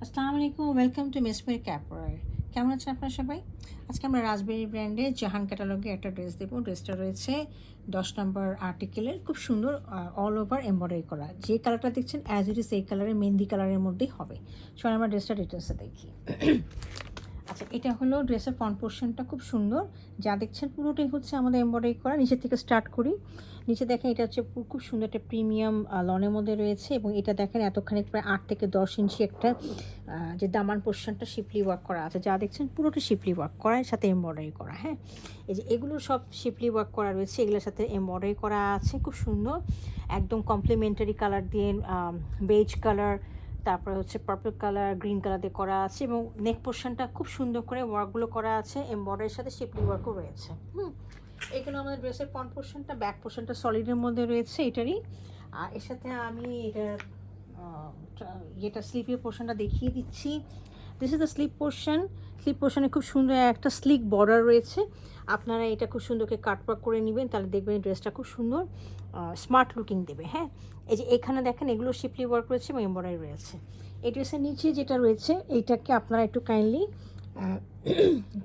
আসসালামু আলাইকুম, welcome to মেসমেরি ক্যাপওয়্যার। কেমন আছেন আপনারা সবাই? আজকে আমরা রাজবেরি ব্র্যান্ডের জাহান ক্যাটালগে একটা ড্রেস দেবো। ড্রেসটা রয়েছে 10 নম্বর আর্টিকেলের, খুব সুন্দর অল ওভার এমব্রয়ডারি করা। যে কালারটা দেখছেন অ্যাজ ইট ইজ এই কালারের, মেহেন্দি কালারের মধ্যেই হবে। চলুন আমরা ড্রেসটা ডিটেলসে দেখি। আচ্ছা, এটা হলো ড্রেসের ফ্রন্ট পোর্শনটা, খুব সুন্দর। যা দেখছেন পুরোটাই হচ্ছে আমাদের এমব্রয়ডারি করা। নিচের থেকে স্টার্ট করি। নিচে দেখেন এটা হচ্ছে খুব সুন্দর একটা প্রিমিয়াম লনের মধ্যে রয়েছে, এবং এটা দেখেন এতখানি প্রায় 8 থেকে 10 ইঞ্চি একটা যে দামান পোর্শনটা শিপলি ওয়ার্ক করা আছে। যা দেখছেন পুরোটা শিপলি ওয়ার্ক করা, এর সাথে এমব্রয়ডারি করা। হ্যাঁ, এই যে এগুলো সব শিপলি ওয়ার্ক করা রয়েছে, এগুলোর সাথে এমব্রয়ডারি করা আছে, খুব সুন্দর। একদম কমপ্লিমেন্টারি কালার দিয়ে বেজ কালার, তারপরে হচ্ছে পার্পল কালার, গ্রিন কালার দিয়ে করা আছে, এবং নেক পোর্শনটা খুব সুন্দর করে ওয়ার্কগুলো করা আছে, এমব্রয়ডারির সাথে শিপলি ওয়ার্কও রয়েছে। এখানে আমাদের ড্রেসের ফ্রন্ট পোর্শনটা, ব্যাক পোর্শনটা সলিডের মধ্যে রয়েছে এটারই। আর এর সাথে আমি এটার এটা স্লিপের পোর্শনটা দেখিয়ে দিচ্ছি। This is the slip portion. Slip পোর্শনে খুব সুন্দর একটা স্লিক বর্ডার রয়েছে। আপনারা এটা খুব সুন্দরকে কাটওয়ার্ক করে নেবেন, তাহলে দেখবেন ড্রেসটা খুব সুন্দর স্মার্ট লুকিং দেবে। হ্যাঁ, এই যে এখানে দেখেন এগুলো শিপলি ওয়ার্ক রয়েছে এবং এমব্রয়ডারি রয়েছে। এই ড্রেসের নিচে যেটা রয়েছে এইটাকে আপনারা একটু কাইন্ডলি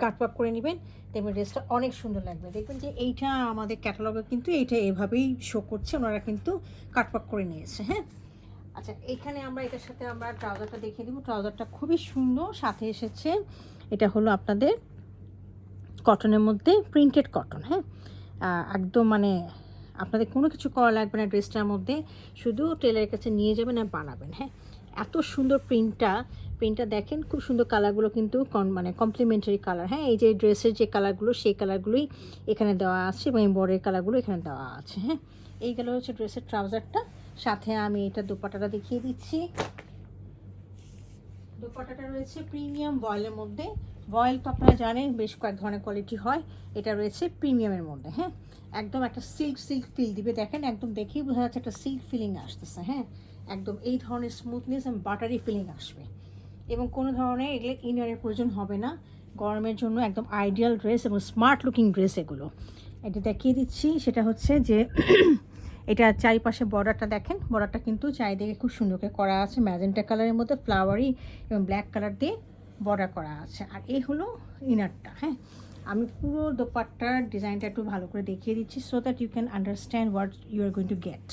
কাটওয়ার্ক করে নেবেন, দেখবেন ড্রেসটা অনেক সুন্দর লাগবে। দেখবেন যে এইটা আমাদের ক্যাটালগে কিন্তু এইটা এভাবেই শো করছে, ওনারা কিন্তু কাটওয়ার্ক করে নিয়েছে। হ্যাঁ, আচ্ছা, এইখানে আমরা এটার সাথে আমরা ট্রাউজারটা দেখিয়ে দিব। ট্রাউজারটা খুবই সুন্দর, সাথে এসেছে এটা হলো আপনাদের কটনের মধ্যে, প্রিন্টেড কটন। হ্যাঁ, একদম মানে আপনাদের কোনো কিছু করা লাগবে না ড্রেসটার মধ্যে, শুধু টেলারের কাছে নিয়ে যাবেন আর বানাবেন। হ্যাঁ, এত সুন্দর প্রিন্টটা দেখেন, খুব সুন্দর কালারগুলো কিন্তু মানে কমপ্লিমেন্টারি কালার। হ্যাঁ, এই যে ড্রেসের যে কালারগুলো সেই কালারগুলোই এখানে দেওয়া আছে, এবং এই বরের কালারগুলো এখানে দেওয়া আছে। হ্যাঁ, এই গেল হচ্ছে ড্রেসের ট্রাউজারটা। সাথে আমি এটা দোপাট্টাটা দেখিয়ে দিচ্ছি। দোপাট্টাটা রয়েছে প্রিমিয়াম ভয়েলের মধ্যে। ভয়েল তো আপনারা জানেন বেশ কয়েক ধরনের কোয়ালিটি হয়, এটা রয়েছে প্রিমিয়ামের মধ্যে। হ্যাঁ, একদম একটা সিল্ক ফিল দিবে, দেখেন একদম দেখেই বোঝা যাচ্ছে একটা সিল্ক ফিলিং আসতেছে। হ্যাঁ, একদম এই ধরনের স্মুথনেস এবং বাটারি ফিলিং আসবে, এবং কোনো ধরনের এগুলো ইনারের প্রয়োজন হবে না। গরমের জন্য একদম আইডিয়াল ড্রেস এবং স্মার্ট লুকিং ড্রেস এগুলো। এটা দেখিয়ে দিচ্ছি, সেটা হচ্ছে যে এটা চারিপাশে বর্ডারটা দেখেন, বর্ডারটা কিন্তু চারিদিকে খুব সুন্দর করে করা আছে, ম্যাজেন্টা কালারের মধ্যে ফ্লাওয়ারি এবং ব্ল্যাক কালার দিয়ে বর্ডার করা আছে। আর এই হলো ইনারটা। হ্যাঁ, আমি পুরো দোপাট্টার ডিজাইনটা একটু ভালো করে দেখিয়ে দিচ্ছি, so that you can understand what you are going to get.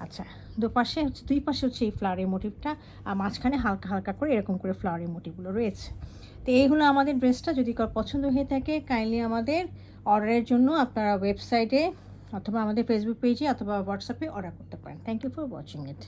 আচ্ছা, দুপাশে হচ্ছে, দুই পাশে হচ্ছে এই ফ্লাওয়ারের মোটিভটা, আর মাঝখানে হালকা হালকা করে এরকম করে ফ্লাওয়ারের মোটিভগুলো রয়েছে। তো এই হলো আমাদের ড্রেসটা। যদি কারো পছন্দ হয়ে থাকে, কাইন্ডলি আমাদের অর্ডারের জন্য আপনারা ওয়েবসাইটে অথবা আমাদের ফেসবুক পেজে অথবা হোয়াটসঅ্যাপে অর্ডার করতে পারেন। Thank you for watching it.